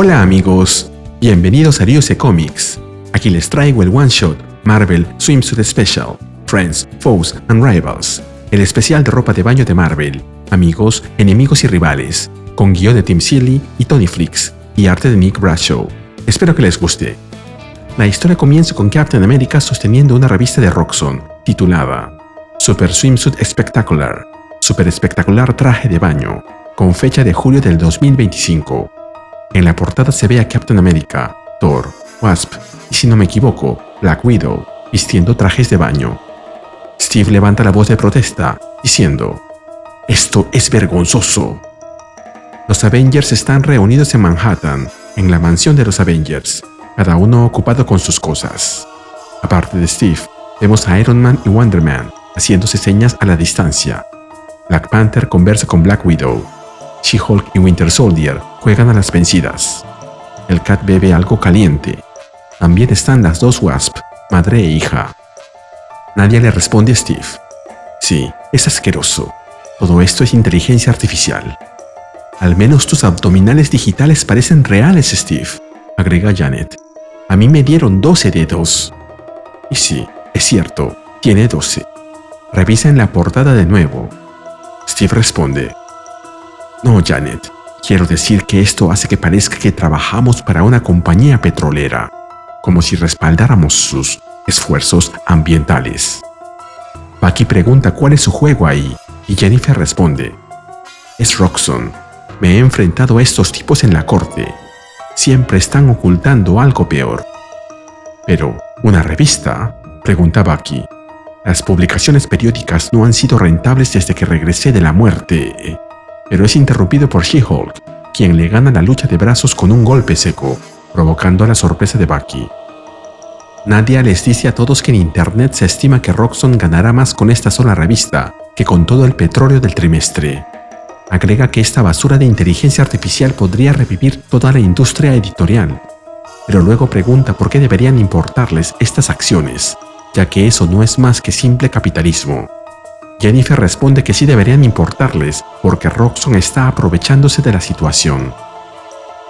Hola amigos, bienvenidos a Ryusei Comics. Aquí les traigo el One Shot Marvel Swimsuit Special, Friends, Foes and Rivals, el especial de ropa de baño de Marvel, amigos, enemigos y rivales, con guión de Tim Seeley y Tony Flicks, y arte de Nick Bradshaw. Espero que les guste. La historia comienza con Captain America sosteniendo una revista de Roxxon, titulada Super Swimsuit Spectacular, super espectacular traje de baño, con fecha de julio del 2025. En la portada se ve a Captain America, Thor, Wasp y, si no me equivoco, Black Widow, vistiendo trajes de baño. Steve levanta la voz de protesta, diciendo: «¡Esto es vergonzoso!». Los Avengers están reunidos en Manhattan, en la mansión de los Avengers, cada uno ocupado con sus cosas. Aparte de Steve, vemos a Iron Man y Wonder Man haciéndose señas a la distancia. Black Panther conversa con Black Widow. She-Hulk y Winter Soldier juegan a las vencidas. El Cat bebe algo caliente. También están las dos Wasp, madre e hija. Nadie le responde a Steve. Sí, es asqueroso. Todo esto es inteligencia artificial. Al menos tus abdominales digitales parecen reales, Steve, agrega Janet. A mí me dieron 12 dedos. Y sí, es cierto, tiene 12. Revisa en la portada de nuevo. Steve responde: «No, Janet, quiero decir que esto hace que parezca que trabajamos para una compañía petrolera, como si respaldáramos sus esfuerzos ambientales». Bucky pregunta cuál es su juego ahí, y Jennifer responde: «Es Roxxon. Me he enfrentado a estos tipos en la corte. Siempre están ocultando algo peor». «¿Pero una revista?», pregunta Bucky. «Las publicaciones periódicas no han sido rentables desde que regresé de la muerte». Pero es interrumpido por She-Hulk, quien le gana la lucha de brazos con un golpe seco, provocando la sorpresa de Bucky. Nadia les dice a todos que en internet se estima que Roxxon ganará más con esta sola revista que con todo el petróleo del trimestre. Agrega que esta basura de inteligencia artificial podría revivir toda la industria editorial, pero luego pregunta por qué deberían importarles estas acciones, ya que eso no es más que simple capitalismo. Jennifer responde que sí deberían importarles porque Roxxon está aprovechándose de la situación.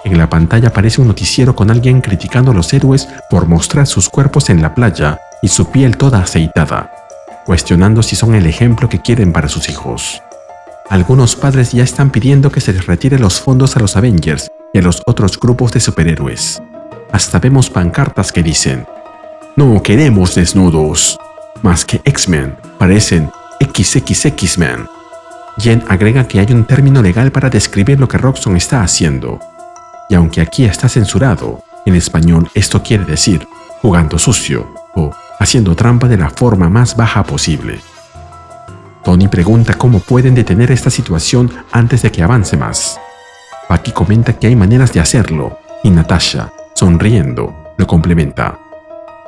En la pantalla aparece un noticiero con alguien criticando a los héroes por mostrar sus cuerpos en la playa y su piel toda aceitada, cuestionando si son el ejemplo que quieren para sus hijos. Algunos padres ya están pidiendo que se les retire los fondos a los Avengers y a los otros grupos de superhéroes. Hasta vemos pancartas que dicen: «No queremos desnudos. Más que X-Men, parecen XXX-Men». Jen agrega que hay un término legal para describir lo que Roxxon está haciendo. Y aunque aquí está censurado, en español esto quiere decir jugando sucio o haciendo trampa de la forma más baja posible. Tony pregunta cómo pueden detener esta situación antes de que avance más. Bucky comenta que hay maneras de hacerlo y Natasha, sonriendo, lo complementa: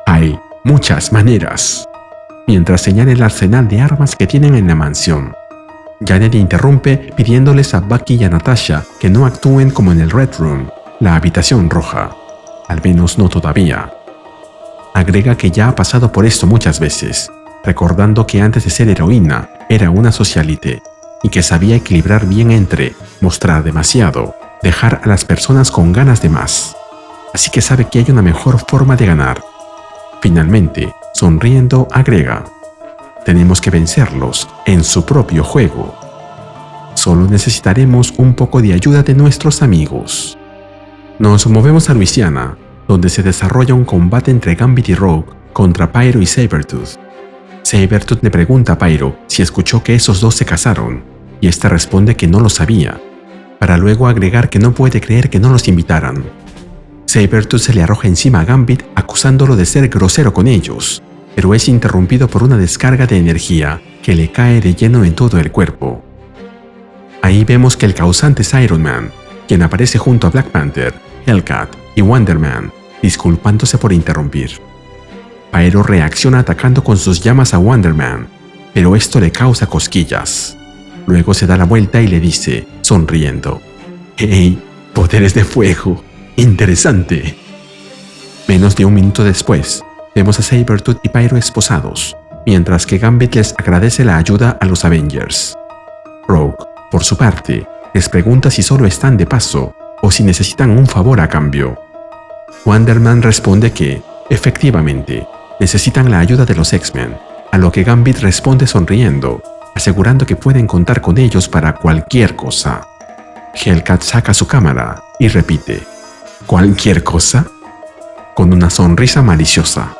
«Hay muchas maneras», mientras señala el arsenal de armas que tienen en la mansión. Janet interrumpe pidiéndoles a Bucky y a Natasha que no actúen como en el Red Room, la habitación roja. Al menos no todavía. Agrega que ya ha pasado por esto muchas veces, recordando que antes de ser heroína era una socialite y que sabía equilibrar bien entre mostrar demasiado, dejar a las personas con ganas de más. Así que sabe que hay una mejor forma de ganar. Finalmente, sonriendo, agrega: «Tenemos que vencerlos en su propio juego. Solo necesitaremos un poco de ayuda de nuestros amigos». Nos movemos a Luisiana, donde se desarrolla un combate entre Gambit y Rogue contra Pyro y Sabretooth. Sabretooth le pregunta a Pyro si escuchó que esos dos se casaron, y este responde que no lo sabía, para luego agregar que no puede creer que no los invitaran. Sabretooth se le arroja encima a Gambit acusándolo de ser grosero con ellos, pero es interrumpido por una descarga de energía que le cae de lleno en todo el cuerpo. Ahí vemos que el causante es Iron Man, quien aparece junto a Black Panther, Hellcat y Wonder Man, disculpándose por interrumpir. Pyro reacciona atacando con sus llamas a Wonder Man, pero esto le causa cosquillas. Luego se da la vuelta y le dice, sonriendo: «¡Hey, poderes de fuego! ¡Interesante!». Menos de un minuto después, vemos a Sabretooth y Pyro esposados, mientras que Gambit les agradece la ayuda a los Avengers. Rogue, por su parte, les pregunta si solo están de paso o si necesitan un favor a cambio. Wonder Man responde que, efectivamente, necesitan la ayuda de los X-Men, a lo que Gambit responde sonriendo, asegurando que pueden contar con ellos para cualquier cosa. Hellcat saca su cámara y repite, ¿cualquier cosa?, con una sonrisa maliciosa.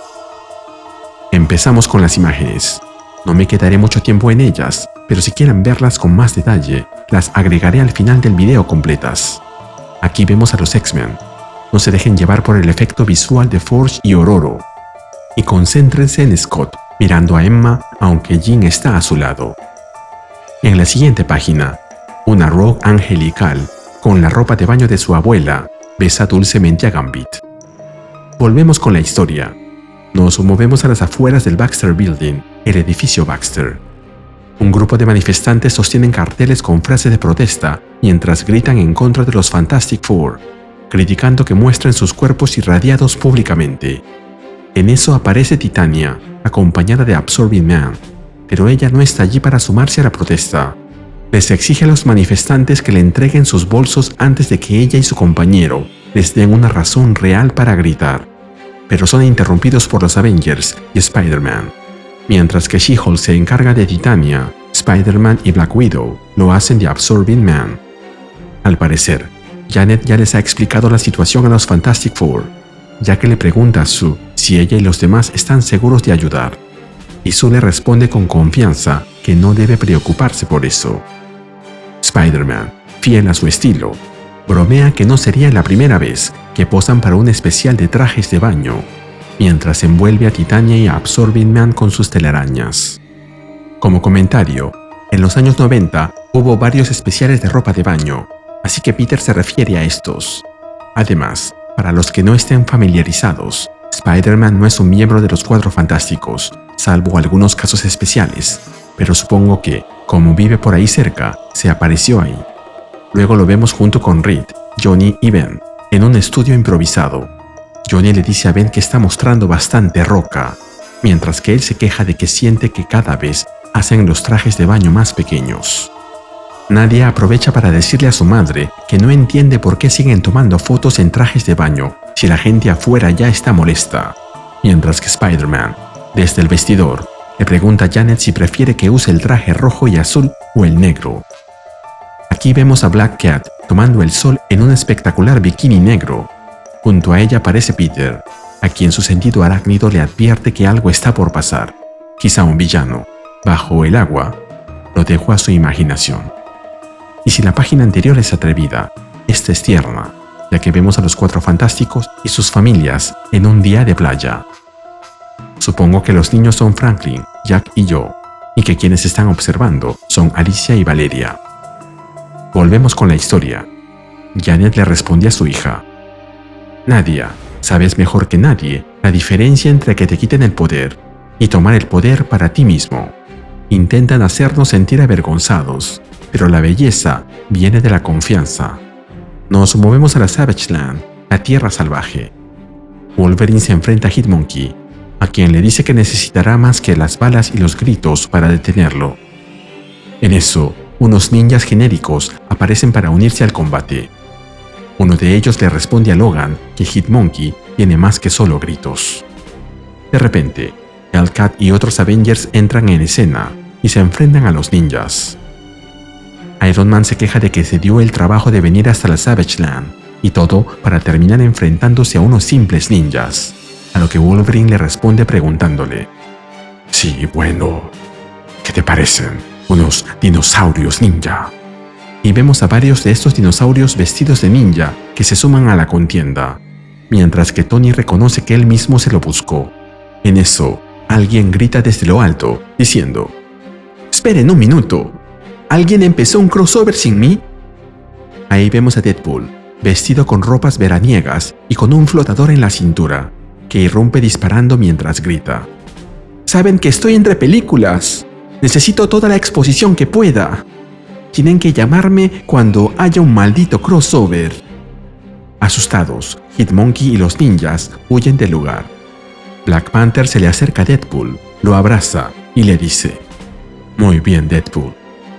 Empezamos con las imágenes. No me quedaré mucho tiempo en ellas, pero si quieren verlas con más detalle, las agregaré al final del video completas. Aquí vemos a los X-Men. No se dejen llevar por el efecto visual de Forge y Ororo. Y concéntrense en Scott, mirando a Emma, aunque Jean está a su lado. En la siguiente página, una Rogue angelical, con la ropa de baño de su abuela, besa dulcemente a Gambit. Volvemos con la historia. Nos movemos a las afueras del Baxter Building, el edificio Baxter. Un grupo de manifestantes sostienen carteles con frases de protesta mientras gritan en contra de los Fantastic Four, criticando que muestren sus cuerpos irradiados públicamente. En eso aparece Titania, acompañada de Absorbing Man, pero ella no está allí para sumarse a la protesta. Les exige a los manifestantes que le entreguen sus bolsos antes de que ella y su compañero les den una razón real para gritar, pero son interrumpidos por los Avengers y Spider-Man. Mientras que She-Hulk se encarga de Titania, Spider-Man y Black Widow lo hacen de Absorbing Man. Al parecer, Janet ya les ha explicado la situación a los Fantastic Four, ya que le pregunta a Sue si ella y los demás están seguros de ayudar, y Sue le responde con confianza que no debe preocuparse por eso. Spider-Man, fiel a su estilo, bromea que no sería la primera vez que posan para un especial de trajes de baño, mientras envuelve a Titania y a Absorbing Man con sus telarañas. Como comentario, en los años 90 hubo varios especiales de ropa de baño, así que Peter se refiere a estos. Además, para los que no estén familiarizados, Spider-Man no es un miembro de los Cuatro Fantásticos, salvo algunos casos especiales, pero supongo que, como vive por ahí cerca, se apareció ahí. Luego lo vemos junto con Reed, Johnny y Ben, en un estudio improvisado. Johnny le dice a Ben que está mostrando bastante roca, mientras que él se queja de que siente que cada vez hacen los trajes de baño más pequeños. Nadia aprovecha para decirle a su madre que no entiende por qué siguen tomando fotos en trajes de baño si la gente afuera ya está molesta, mientras que Spider-Man, desde el vestidor, le pregunta a Janet si prefiere que use el traje rojo y azul o el negro. Aquí vemos a Black Cat tomando el sol en un espectacular bikini negro. Junto a ella aparece Peter, a quien su sentido arácnido le advierte que algo está por pasar, quizá un villano. Bajo el agua, lo dejo a su imaginación. Y si la página anterior es atrevida, esta es tierna, ya que vemos a los Cuatro Fantásticos y sus familias en un día de playa. Supongo que los niños son Franklin, Jack y yo, y que quienes están observando son Alicia y Valeria. Volvemos con la historia. Janet le responde a su hija: Nadia, sabes mejor que nadie la diferencia entre que te quiten el poder y tomar el poder para ti mismo. Intentan hacernos sentir avergonzados, pero la belleza viene de la confianza. Nos movemos a la Savage Land, la tierra salvaje. Wolverine se enfrenta a Hitmonkey, a quien le dice que necesitará más que las balas y los gritos para detenerlo. En eso, unos ninjas genéricos aparecen para unirse al combate. Uno de ellos le responde a Logan que Hitmonkey tiene más que solo gritos. De repente, Hellcat y otros Avengers entran en escena y se enfrentan a los ninjas. Iron Man se queja de que se dio el trabajo de venir hasta la Savage Land, y todo para terminar enfrentándose a unos simples ninjas, a lo que Wolverine le responde preguntándole: Sí, bueno, ¿qué te parecen? Unos dinosaurios ninja. Y vemos a varios de estos dinosaurios vestidos de ninja que se suman a la contienda, mientras que Tony reconoce que él mismo se lo buscó. En eso, alguien grita desde lo alto, diciendo: ¡Esperen un minuto! ¿Alguien empezó un crossover sin mí? Ahí vemos a Deadpool, vestido con ropas veraniegas y con un flotador en la cintura, que irrumpe disparando mientras grita: ¡Saben que estoy entre películas! ¡Necesito toda la exposición que pueda! Tienen que llamarme cuando haya un maldito crossover. Asustados, Hitmonkey y los ninjas huyen del lugar. Black Panther se le acerca a Deadpool, lo abraza y le dice: Muy bien, Deadpool.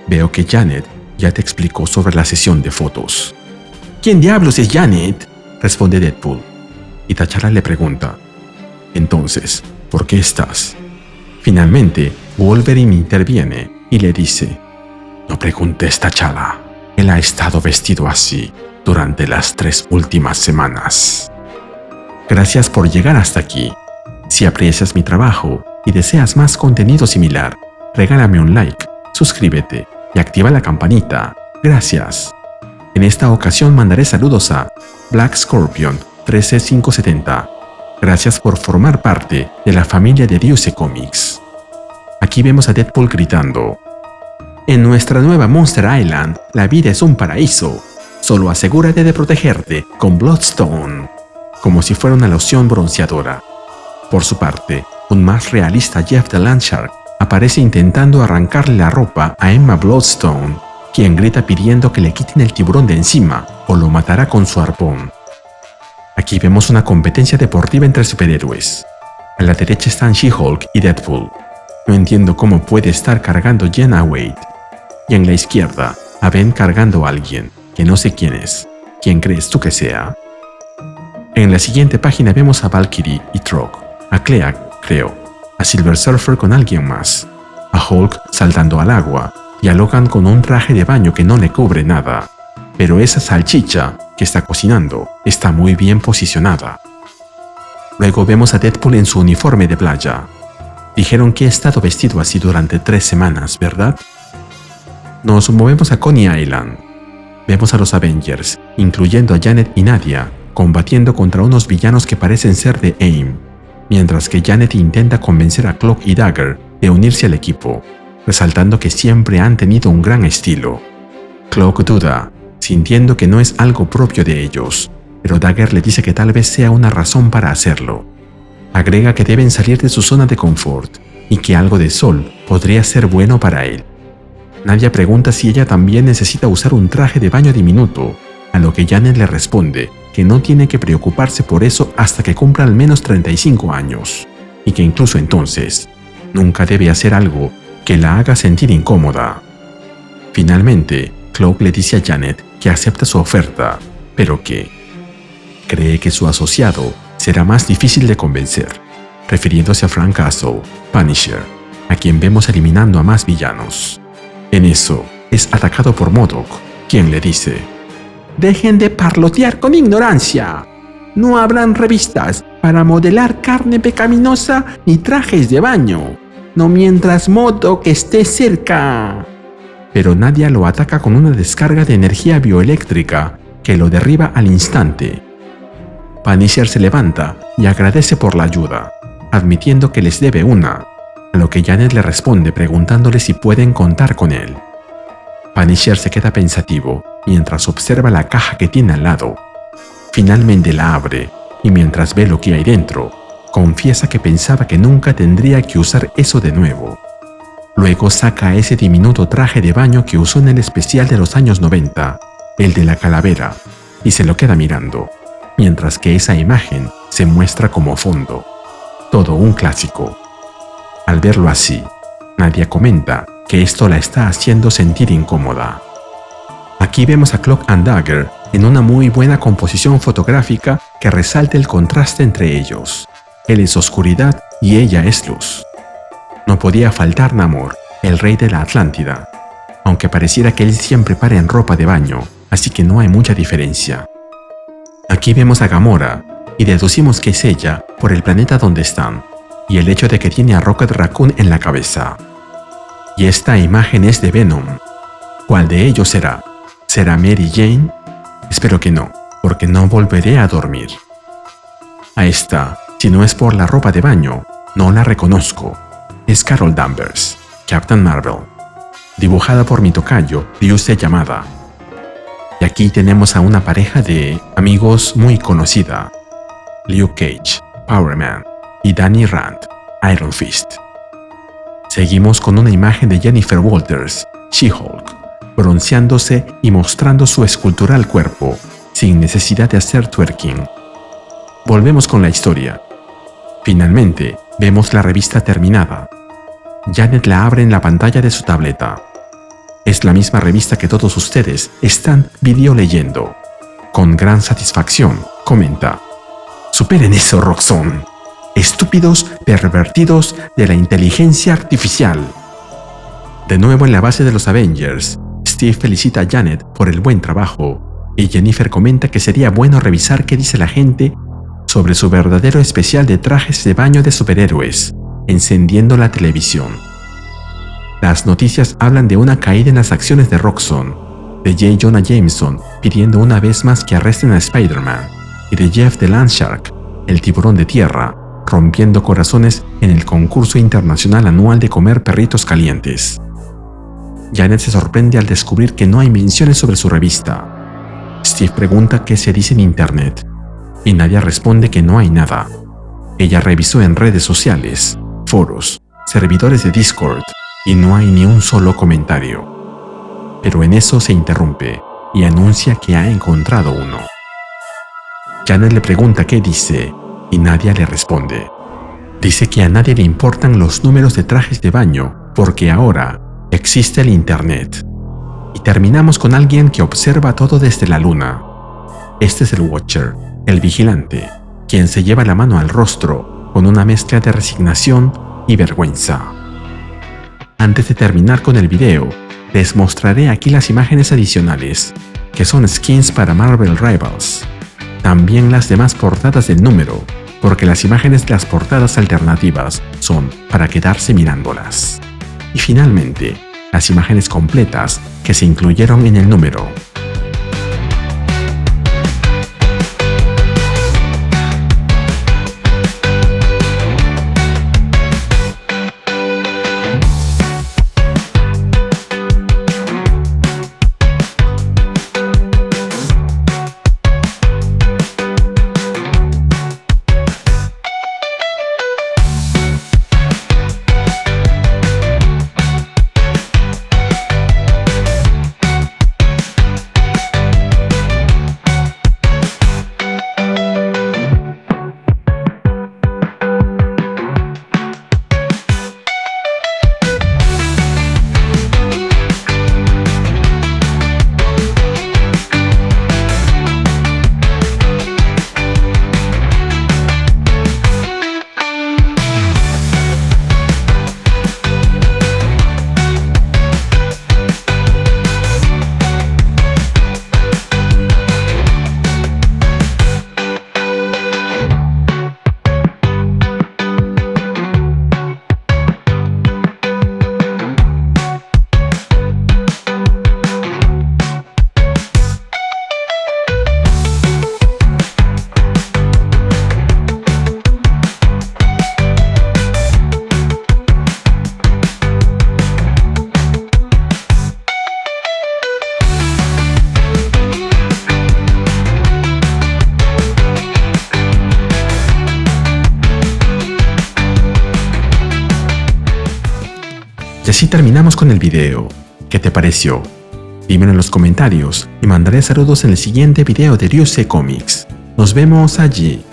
Veo que Janet ya te explicó sobre la sesión de fotos. ¿Quién diablos es Janet?, responde Deadpool. Y T'Challa le pregunta, entonces, ¿por qué estás? Finalmente, Wolverine interviene y le dice, no preguntes, T'Challa. Él ha estado vestido así durante las 3 últimas semanas. Gracias por llegar hasta aquí. Si aprecias mi trabajo y deseas más contenido similar, regálame un like, suscríbete y activa la campanita. Gracias. En esta ocasión mandaré saludos a Black Scorpion 13570. Gracias por formar parte de la familia de Ariuse Comics. Aquí vemos a Deadpool gritando, en nuestra nueva Monster Island, la vida es un paraíso. Solo asegúrate de protegerte con Bloodstone. Como si fuera una loción bronceadora. Por su parte, un más realista Jeff the Landshark aparece intentando arrancarle la ropa a Emma Bloodstone, quien grita pidiendo que le quiten el tiburón de encima o lo matará con su arpón. Aquí vemos una competencia deportiva entre superhéroes. A la derecha están She-Hulk y Deadpool. No entiendo cómo puede estar cargando Jenna Wade. Y en la izquierda, a Ben cargando a alguien, que no sé quién es. ¿Quién crees tú que sea? En la siguiente página vemos a Valkyrie y Trog, a Clea, creo, a Silver Surfer con alguien más, a Hulk saltando al agua y a Logan con un traje de baño que no le cubre nada. Pero esa salchicha que está cocinando está muy bien posicionada. Luego vemos a Deadpool en su uniforme de playa. Dijeron que ha estado vestido así durante 3 semanas, ¿verdad? Nos movemos a Coney Island. Vemos a los Avengers, incluyendo a Janet y Nadia, combatiendo contra unos villanos que parecen ser de AIM, mientras que Janet intenta convencer a Cloak y Dagger de unirse al equipo, resaltando que siempre han tenido un gran estilo. Cloak duda, sintiendo que no es algo propio de ellos, pero Dagger le dice que tal vez sea una razón para hacerlo. Agrega que deben salir de su zona de confort y que algo de sol podría ser bueno para él. Nadia pregunta si ella también necesita usar un traje de baño diminuto, a lo que Janet le responde que no tiene que preocuparse por eso hasta que cumpla al menos 35 años, y que incluso entonces, nunca debe hacer algo que la haga sentir incómoda. Finalmente, Cloak le dice a Janet que acepta su oferta, pero que cree que su asociado será más difícil de convencer, refiriéndose a Frank Castle, Punisher, a quien vemos eliminando a más villanos. En eso, es atacado por MODOK, quien le dice, «Dejen de parlotear con ignorancia. No habrán revistas para modelar carne pecaminosa ni trajes de baño, no mientras MODOK esté cerca». Pero Nadia lo ataca con una descarga de energía bioeléctrica que lo derriba al instante. Punisher se levanta y agradece por la ayuda, admitiendo que les debe una, a lo que Janet le responde preguntándole si pueden contar con él. Punisher se queda pensativo mientras observa la caja que tiene al lado. Finalmente la abre y mientras ve lo que hay dentro, confiesa que pensaba que nunca tendría que usar eso de nuevo. Luego saca ese diminuto traje de baño que usó en el especial de los años 90, el de la calavera, y se lo queda mirando, mientras que esa imagen se muestra como fondo. Todo un clásico. Al verlo así, Nadia comenta que esto la está haciendo sentir incómoda. Aquí vemos a Cloak and Dagger en una muy buena composición fotográfica que resalta el contraste entre ellos. Él es oscuridad y ella es luz. No podía faltar Namor, el rey de la Atlántida, aunque pareciera que él siempre para en ropa de baño, así que no hay mucha diferencia. Aquí vemos a Gamora y deducimos que es ella por el planeta donde están y el hecho de que tiene a Rocket Raccoon en la cabeza. Y esta imagen es de Venom. ¿Cuál de ellos será? ¿Será Mary Jane? Espero que no, porque no volveré a dormir. A esta, si no es por la ropa de baño, no la reconozco. Es Carol Danvers, Captain Marvel, dibujada por mi tocayo Ryusei Yamada. Y aquí tenemos a una pareja de amigos muy conocida, Luke Cage, Power Man, y Danny Rand, Iron Fist. Seguimos con una imagen de Jennifer Walters, She-Hulk, bronceándose y mostrando su escultural cuerpo, sin necesidad de hacer twerking. Volvemos con la historia. Finalmente, vemos la revista terminada. Janet la abre en la pantalla de su tableta. Es la misma revista que todos ustedes están videoleyendo. Con gran satisfacción, comenta: «Superen eso, Roxxon. Estúpidos pervertidos de la inteligencia artificial». De nuevo en la base de los Avengers, Steve felicita a Janet por el buen trabajo y Jennifer comenta que sería bueno revisar qué dice la gente sobre su verdadero especial de trajes de baño de superhéroes, encendiendo la televisión. Las noticias hablan de una caída en las acciones de Roxxon, de J. Jonah Jameson pidiendo una vez más que arresten a Spider-Man y de Jeff the Landshark, el tiburón de tierra, rompiendo corazones en el concurso internacional anual de comer perritos calientes. Janet se sorprende al descubrir que no hay menciones sobre su revista. Steve pregunta qué se dice en internet y Nadia responde que no hay nada. Ella revisó en redes sociales, foros, servidores de Discord y no hay ni un solo comentario. Pero en eso se interrumpe y anuncia que ha encontrado uno. Janet le pregunta qué dice y Nadia le responde. Dice que a nadie le importan los números de trajes de baño porque ahora existe el internet. Y terminamos con alguien que observa todo desde la luna. Este es el Watcher, el vigilante, quien se lleva la mano al rostro con una mezcla de resignación y vergüenza. Antes de terminar con el video, les mostraré aquí las imágenes adicionales, que son skins para Marvel Rivals. También las demás portadas del número, porque las imágenes de las portadas alternativas son para quedarse mirándolas. Y finalmente, las imágenes completas que se incluyeron en el número. Y así terminamos con el video. ¿Qué te pareció? Dímelo en los comentarios y mandaré saludos en el siguiente video de Ryusei Comics. Nos vemos allí.